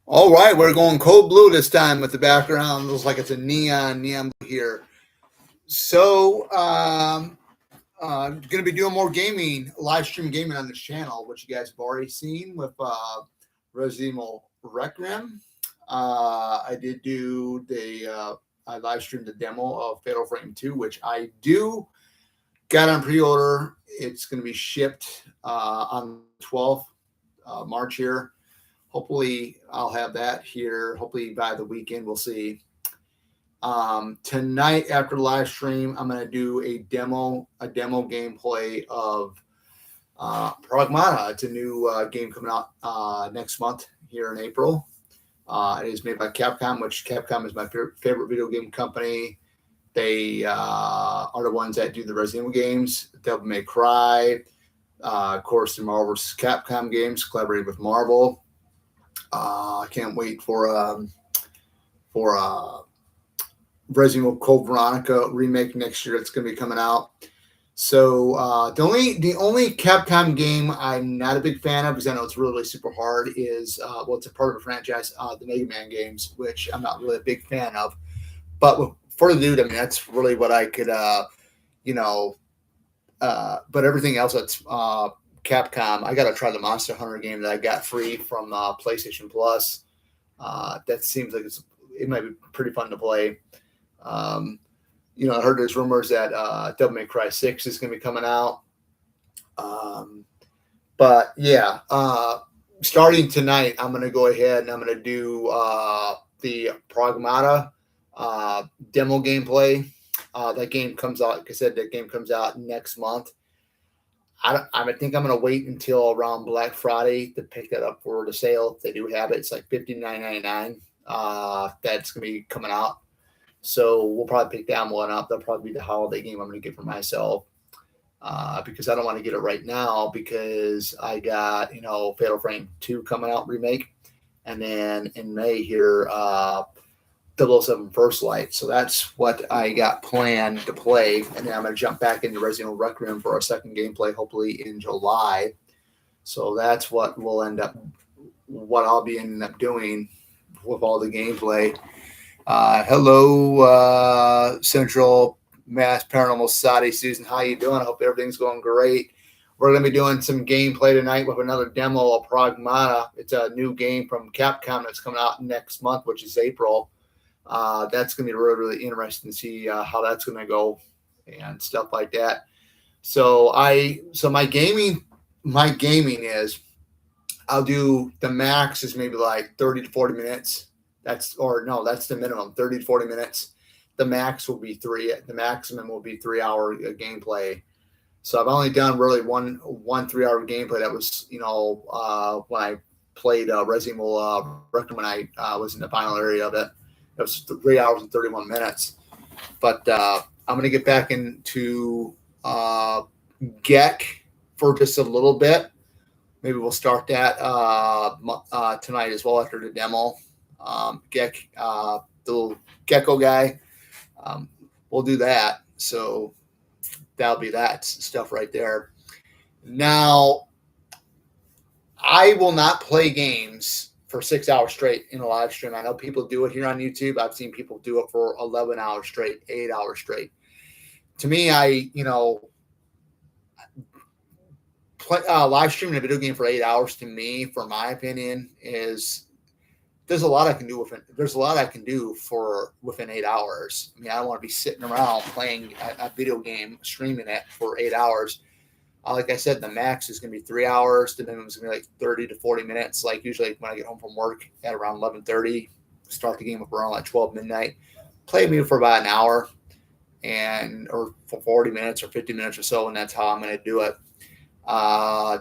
All right, we're going cold blue this time with the background. Looks like it's a neon blue here. So, going to be doing more gaming, live stream gaming on this channel, which you guys have already seen with Resident Evil Requiem. I did do I live streamed the demo of Fatal Frame 2, which I do got on pre order. It's going to be shipped on 12th March here. Hopefully, I'll have that here. Hopefully, by the weekend, we'll see. Tonight after the live stream, I'm going to do a demo gameplay of Pragmata. It's a new game coming out next month here in April. It is made by Capcom, which Capcom is my favorite video game company. They are the ones that do the Resident Evil games, Devil May Cry, of course, the Marvel vs. Capcom games, collaborated with Marvel. I can't wait for Resident Evil Code Veronica remake next year. It's going to be coming out. So the only Capcom game I'm not a big fan of, because I know it's really super hard, is it's a part of the franchise, the Mega Man games, which I'm not really a big fan of. But for the dude, I mean, that's really what I could, but everything else that's Capcom, I got to try the Monster Hunter game that I got free from PlayStation Plus. That seems like it might be pretty fun to play. I heard there's rumors that Devil May Cry 6 is going to be coming out. But yeah, starting tonight, I'm going to go ahead and I'm going to do the Pragmata demo gameplay. That game comes out, like I said, that game comes out next month. I think I'm going to wait until around Black Friday to pick that up for the sale. If they do have it, it's like $59.99. That's going to be coming out. So we'll probably pick that one up. That'll probably be the holiday game I'm going to get for myself. Because I don't want to get it right now because I got, Fatal Frame 2 coming out remake. And then in May here, 007 First Light. So that's what I got planned to play. And then I'm going to jump back into Resident Evil Requiem for our second gameplay, hopefully in July. So that's what I'll be ending up doing with all the gameplay. Hello, Central Mass Paranormal Society, Susan. How you doing? I hope everything's going great. We're going to be doing some gameplay tonight with another demo of Pragmata. It's a new game from Capcom that's coming out next month, which is April. That's going to be really, really interesting to see how that's going to go and stuff like that. So my gaming is I'll do the max is maybe like 30 to 40 minutes. That's the minimum, 30 to 40 minutes. The max will be the maximum will be 3 hour gameplay. So I've only done really one 3 hour gameplay. That was, when I played Resident Evil Requiem when I was in the final area of it. It was 3 hours and 31 minutes. But I'm going to get back into Gek for just a little bit. Maybe we'll start that tonight as well after the demo. Gek, the little gecko guy. We'll do that. So that'll be that stuff right there. Now, I will not play games for 6 hours straight in a live stream. I know people do it here on YouTube. I've seen people do it for 11 hours straight, 8 hours straight. To me, live streaming a video game for 8 hours, to me, for my opinion, there's a lot I can do within 8 hours. I mean, I don't want to be sitting around playing a video game, streaming it for 8 hours. Like I said, the max is going to be 3 hours. The minimum is going to be like 30 to 40 minutes. Like usually when I get home from work at around 11:30, start the game up around like 12 midnight. Play maybe for about an hour or for 40 minutes or 50 minutes or so, and that's how I'm going to do it.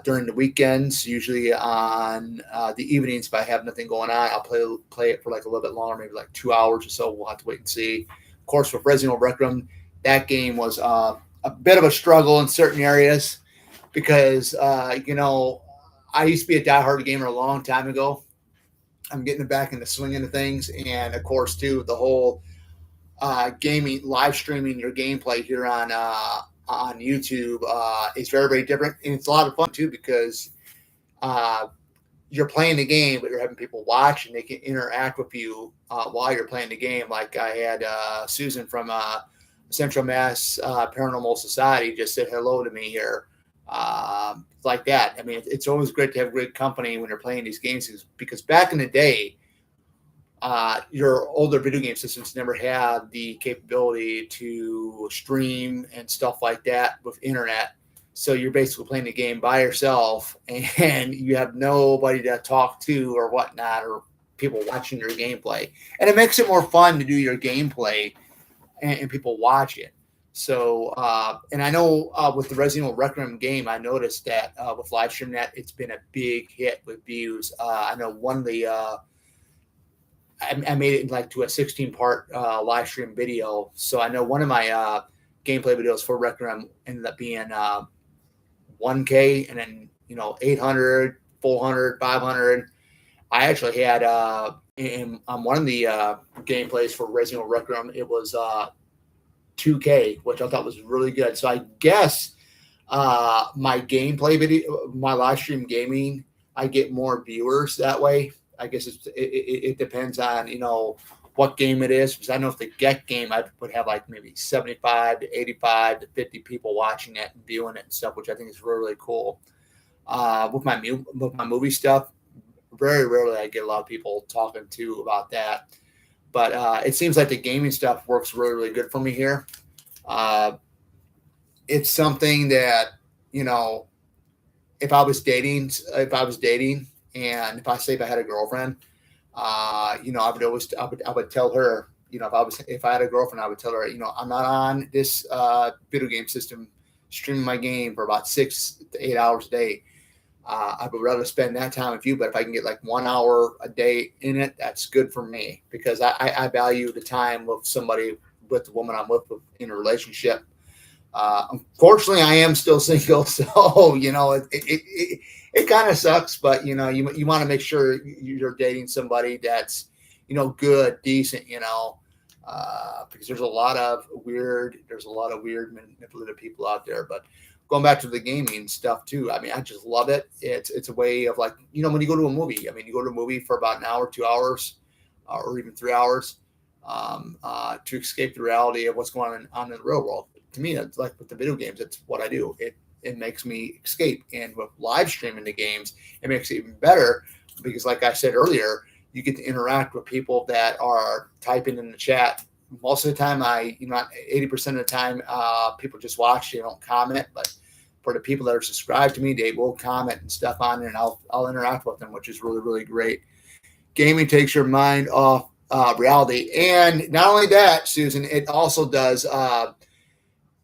During the weekends, usually on the evenings, if I have nothing going on, I'll play it for like a little bit longer, maybe like 2 hours or so. We'll have to wait and see. Of course, with Resident Evil Requiem, that game was a bit of a struggle in certain areas because, I used to be a diehard gamer a long time ago. I'm getting back into swinging of things. And, of course, too, the whole gaming, live streaming your gameplay here on YouTube is very, very different. And it's a lot of fun, too, because you're playing the game, but you're having people watch and they can interact with you while you're playing the game. Like I had Susan from Central Mass Paranormal Society just said hello to me here. Like that. I mean, it's always great to have great company when you're playing these games because back in the day, your older video game systems never had the capability to stream and stuff like that with internet. So you're basically playing the game by yourself and you have nobody to talk to or whatnot, or people watching your gameplay. And it makes it more fun to do your gameplay and people watch it. So, and I know with the Resident Evil Requiem game, I noticed that with Livestream.net, it's been a big hit with views. I know one of the, I made it like to a 16-part live stream video. So I know one of my gameplay videos for Requiem ended up being 1K and then, 800, 400, 500. I actually had on one of the gameplays for Resident Evil Requiem, it was 2K, which I thought was really good. So I guess my gameplay video, my live stream gaming, I get more viewers that way. I guess it depends on, what game it is. Because I know if the Get game, I would have like maybe 75 to 85 to 50 people watching it and viewing it and stuff, which I think is really, really cool. With my movie stuff, very rarely I get a lot of people talking to about that. But it seems like the gaming stuff works really, really good for me here. It's something that, if I was dating and if I had a girlfriend, I would tell her, if I had a girlfriend, I would tell her, I'm not on this video game system streaming my game for about 6 to 8 hours a day. I would rather spend that time with you, but if I can get like 1 hour a day in it, that's good for me because I value the time with somebody, with the woman I'm with in a relationship. Unfortunately, I am still single, so it kind of sucks, but you want to make sure you're dating somebody that's good, decent, because there's a lot of weird manipulative people out there. But going back to the gaming stuff too, I mean, I just love it. It's a way of like, when you go to a movie, I mean, you go to a movie for about an hour, 2 hours, or even 3 hours, to escape the reality of what's going on in the real world. To me, it's like with the video games, it's what I do. It makes me escape. And with live streaming the games, it makes it even better because, like I said earlier, you get to interact with people that are typing in the chat. Most of the time, 80% of the time, people just watch. They don't comment. But for the people that are subscribed to me, they will comment and stuff on it, and I'll interact with them, which is really, really great. Gaming takes your mind off reality. And not only that, Susan, it also does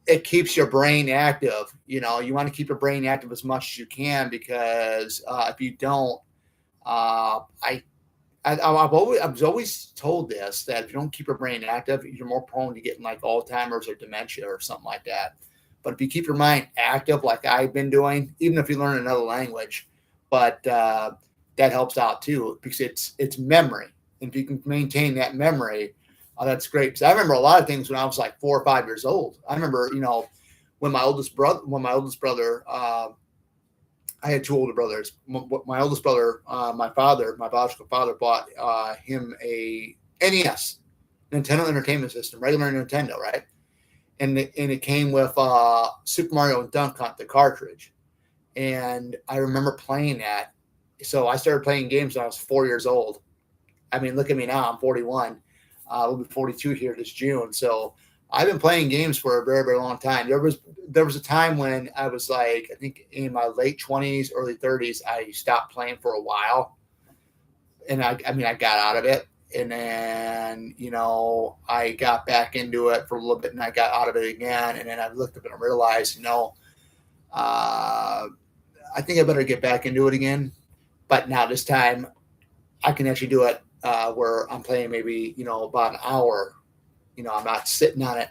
it keeps your brain active. You want to keep your brain active as much as you can because if you don't, I was always told this, that if you don't keep your brain active, you're more prone to getting like Alzheimer's or dementia or something like that. But if you keep your mind active, like I've been doing, even if you learn another language, but that helps out too because it's memory. And if you can maintain that memory, that's great. Because I remember a lot of things when I was like 4 or 5 years old. I remember, when my oldest brother, I had 2 older brothers. My oldest brother, my biological father, bought him a NES, Nintendo Entertainment System, regular Nintendo, right? And it came with Super Mario and Dunk Hunt, the cartridge. And I remember playing that. So I started playing games when I was 4 years old. I mean, look at me now. I'm 41. We'll be 42 here this June. So I've been playing games for a very, very long time. There was a time when I was like, I think in my late 20s, early 30s, I stopped playing for a while. And I got out of it. And then, I got back into it for a little bit and I got out of it again. And then I looked up and I realized, I think I better get back into it again. But now this time I can actually do it where I'm playing maybe, about an hour. I'm not sitting on it,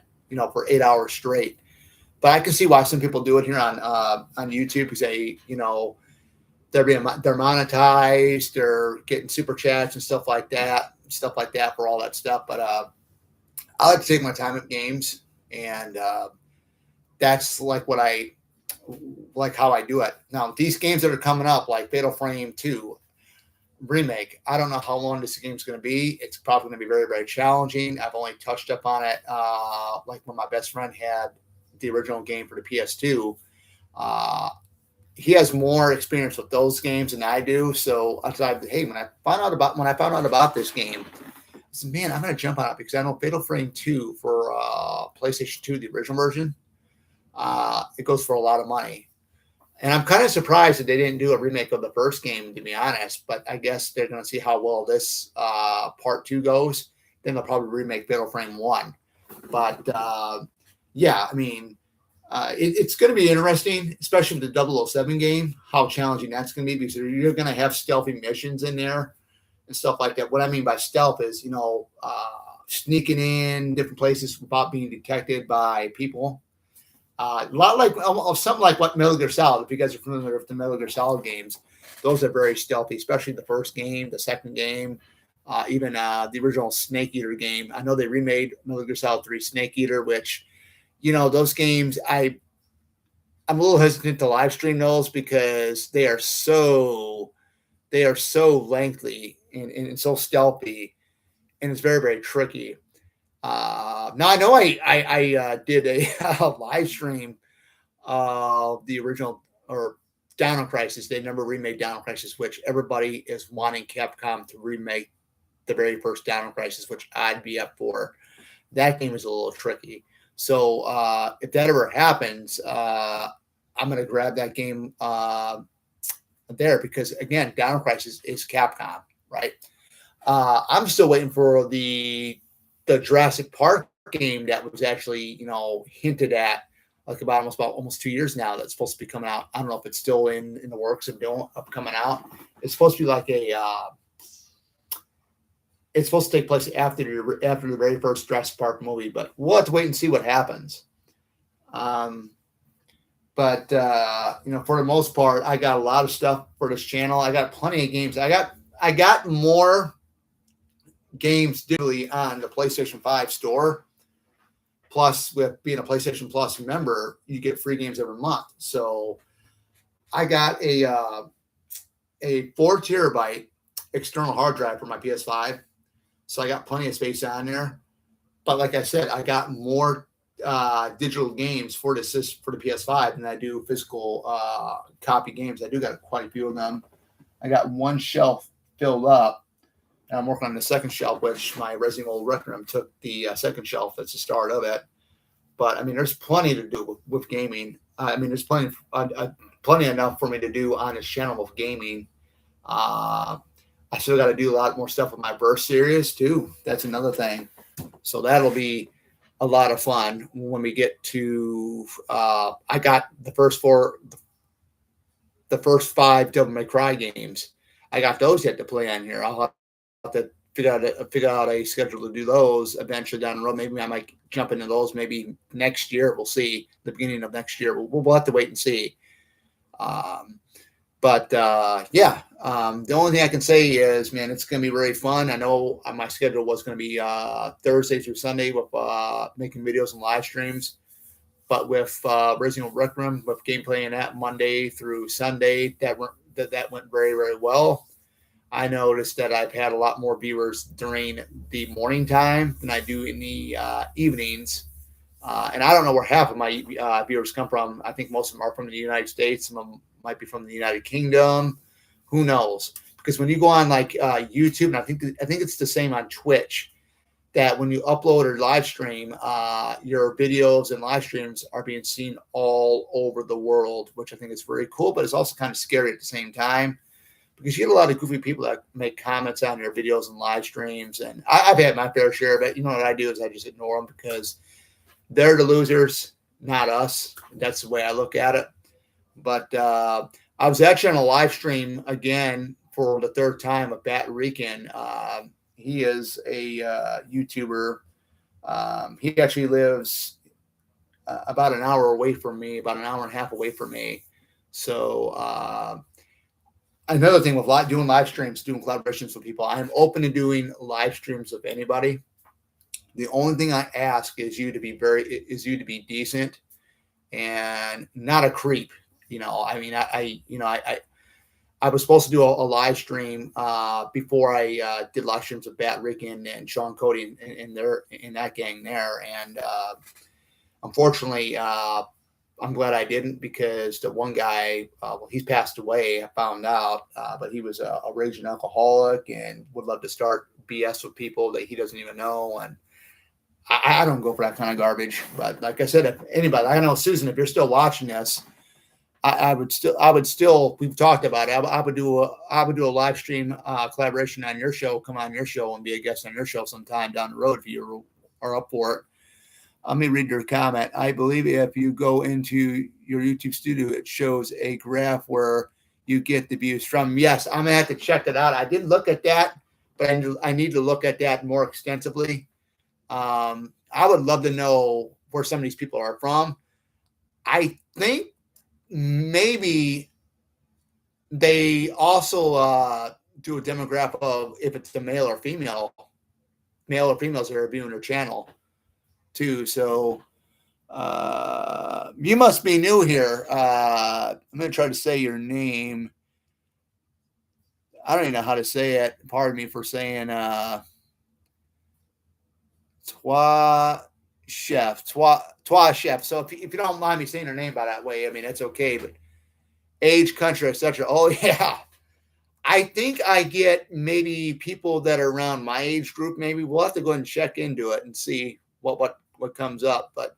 for 8 hours straight. But I can see why some people do it here on YouTube because they're monetized, they're getting super chats and stuff like that for all that stuff. But I like to take my time at games, and that's like how I do it. Now, these games that are coming up, like Fatal Frame 2, remake. I don't know how long this game's going to be. It's probably going to be very, very challenging. I've only touched up on it, like when my best friend had the original game for the PS2. Uh, he has more experience with those games than I do. So I thought, hey, when I found out about this game, I said, man, I'm going to jump on it because I know Fatal Frame 2 for PlayStation 2, the original version, it goes for a lot of money. And I'm kind of surprised that they didn't do a remake of the first game, to be honest. But I guess they're going to see how well this part 2 goes. Then they'll probably remake Fatal Frame 1. But yeah, I mean, it's going to be interesting, especially with the 007 game, how challenging that's going to be because you're going to have stealthy missions in there and stuff like that. What I mean by stealth is, sneaking in different places without being detected by people. A lot like something like what Metal Gear Solid. If you guys are familiar with the Metal Gear Solid games, those are very stealthy, especially the first game, the second game, even the original Snake Eater game. I know they remade Metal Gear Solid 3 Snake Eater, which those games, I'm a little hesitant to live stream those because they are so lengthy and so stealthy, and it's very, very tricky. Now I know I did a live stream of the original or Dino Crisis. They never remade Dino Crisis, which everybody is wanting Capcom to remake the very first Dino Crisis, which I'd be up for. That game is a little tricky. So if that ever happens, I'm going to grab that game there because, again, Dino Crisis is Capcom, right? I'm still waiting for the Jurassic Park game that was actually, hinted at like about almost 2 years now. That's supposed to be coming out. I don't know if it's still in the works of coming out. It's supposed to be like it's supposed to take place after the very first Jurassic Park movie, but we'll have to wait and see what happens. But for the most part, I got a lot of stuff for this channel. I got plenty of games. I got more games digitally on the PlayStation 5 store. Plus, with being a PlayStation Plus member, you get free games every month. So I got a 4 terabyte external hard drive for my PS5. So I got plenty of space on there. But like I said, I got more digital games for the PS5 than I do physical copy games. I do got quite a few of them. I got one shelf filled up, and I'm working on the second shelf, which my Resident Evil Requiem took the second shelf. That's the start of it. But I mean, there's plenty to do with gaming. I mean, there's plenty enough for me to do on this channel with gaming. I still got to do a lot more stuff with my Burst series too. That's another thing. So that'll be a lot of fun when we get to. I got the first 5 Devil May Cry games. I got those yet to play on here. I'll have to figure out a schedule to do those eventually down the road. Maybe I might jump into those maybe next year. We'll see. The beginning of next year. We'll have to wait and see. The only thing I can say is, man, it's going to be very fun. I know my schedule was going to be Thursday through Sunday with making videos and live streams. But with Resident Evil Requiem, with gameplay in that Monday through Sunday, that went very, very well. I noticed that I've had a lot more viewers during the morning time than I do in the evenings. And I don't know where half of my viewers come from. I think most of them are from the United States. Some of them might be from the United Kingdom. Who knows? Because when you go on like YouTube, and I think it's the same on Twitch, that when you upload or live stream, your videos and live streams are being seen all over the world, which I think is very cool, but it's also kind of scary at the same time because you get a lot of goofy people that make comments on your videos and live streams. And I've had my fair share of it. You know what I do is I just ignore them because they're the losers, not us. That's the way I look at it. But I was actually on a live stream again for the third time with Bat Rican. He is a YouTuber. He actually lives about an hour away from me, about an hour and a half away from me. So another thing with doing live streams, doing collaborations with people, I'm open to doing live streams with anybody. The only thing I ask is you to be decent and not a creep. I mean, I was supposed to do a live stream before I did live streams with Bat Ricken and Sean Cody in that gang there, and unfortunately, I'm glad I didn't, because the one guy, well, he's passed away. I found out, but he was a raging alcoholic and would love to start BS with people that he doesn't even know, and I don't go for that kind of garbage. But like I said, if anybody, I know Susan, if you're still watching this, I would still. We've talked about it. I would do a live stream collaboration on your show. Come on your show and be a guest on your show sometime down the road if you are up for it. Let me read your comment. I believe if you go into your YouTube studio, it shows a graph where you get the views from. Yes, I'm gonna have to check that out. I did look at that, but I need to look at that more extensively. I would love to know where some of these people are from. I think maybe they also do a demographic of if it's a male or females that are viewing their channel too. So you must be new here. I'm going to try to say your name. I don't even know how to say it. Pardon me for saying Twa Chef. So if you don't mind me saying her name by that way, I mean, that's okay. But age, country, etc. Oh, yeah. I think I get maybe people that are around my age group. Maybe we'll have to go ahead and check into it and see what comes up. But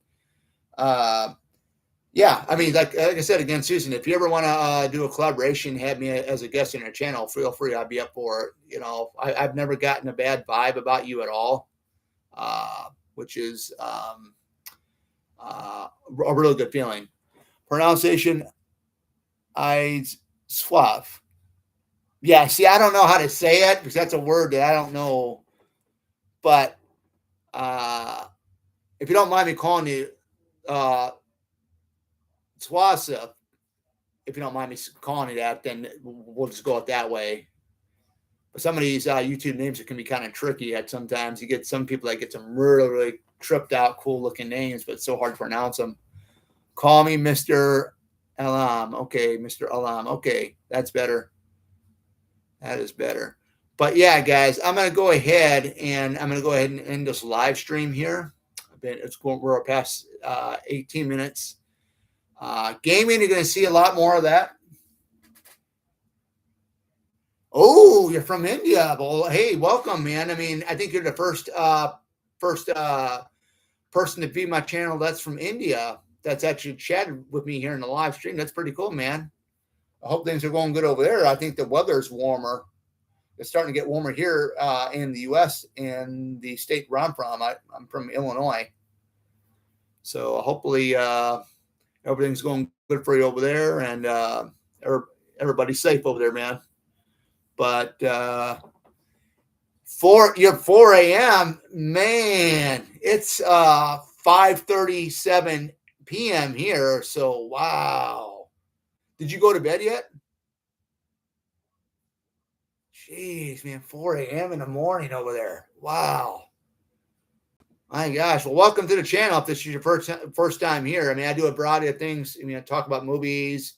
yeah, I mean, like I said again, Susan, if you ever want to do a collaboration, have me as a guest on your channel, feel free. I'd be up for it. You know, I've never gotten a bad vibe about you at all, which is a really good feeling. Pronunciation, suave. Yeah, see, I don't know how to say it because that's a word that I don't know. But if you don't mind me calling you Swasa, if you don't mind me calling you that, then we'll just go it that way. But some of these YouTube names can be kind of tricky at sometimes. You get some people that get some really, really tripped out, cool looking names, but it's so hard to pronounce them. Call me Mr. Alam. Okay, Mr. Alam. Okay, that's better. That is better. But yeah, guys, I'm going to go ahead and end this live stream here. We're past 18 minutes. Gaming, you're going to see a lot more of that. Oh, you're from India. Well, hey, welcome, man. I mean, I think you're the first person to view my channel that's from India that's actually chatted with me here in the live stream. That's pretty cool, man. I hope things are going good over there. I think the weather's warmer. It's starting to get warmer here in the U.S. in the state where I'm from. I'm from Illinois. So hopefully everything's going good for you over there, and everybody's safe over there, man. But 4 a.m., man, it's 5:37 p.m. here. So wow. Did you go to bed yet? Jeez, man, 4 a.m. in the morning over there. Wow. My gosh. Well, welcome to the channel. If this is your first time here, I mean, I do a variety of things. I mean, I talk about movies.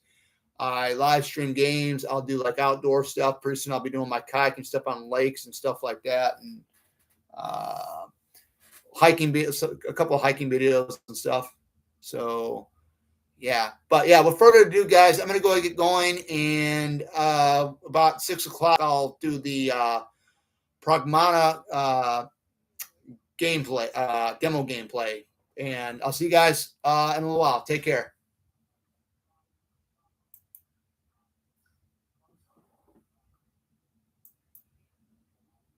I live stream games. I'll do like outdoor stuff. Pretty soon I'll be doing my kayaking stuff on lakes and stuff like that. And hiking, a couple of hiking videos and stuff. So yeah, but yeah, without further ado, guys, I'm going to go and get going. And about 6 o'clock, I'll do the Pragmata gameplay, demo gameplay. And I'll see you guys in a little while. Take care.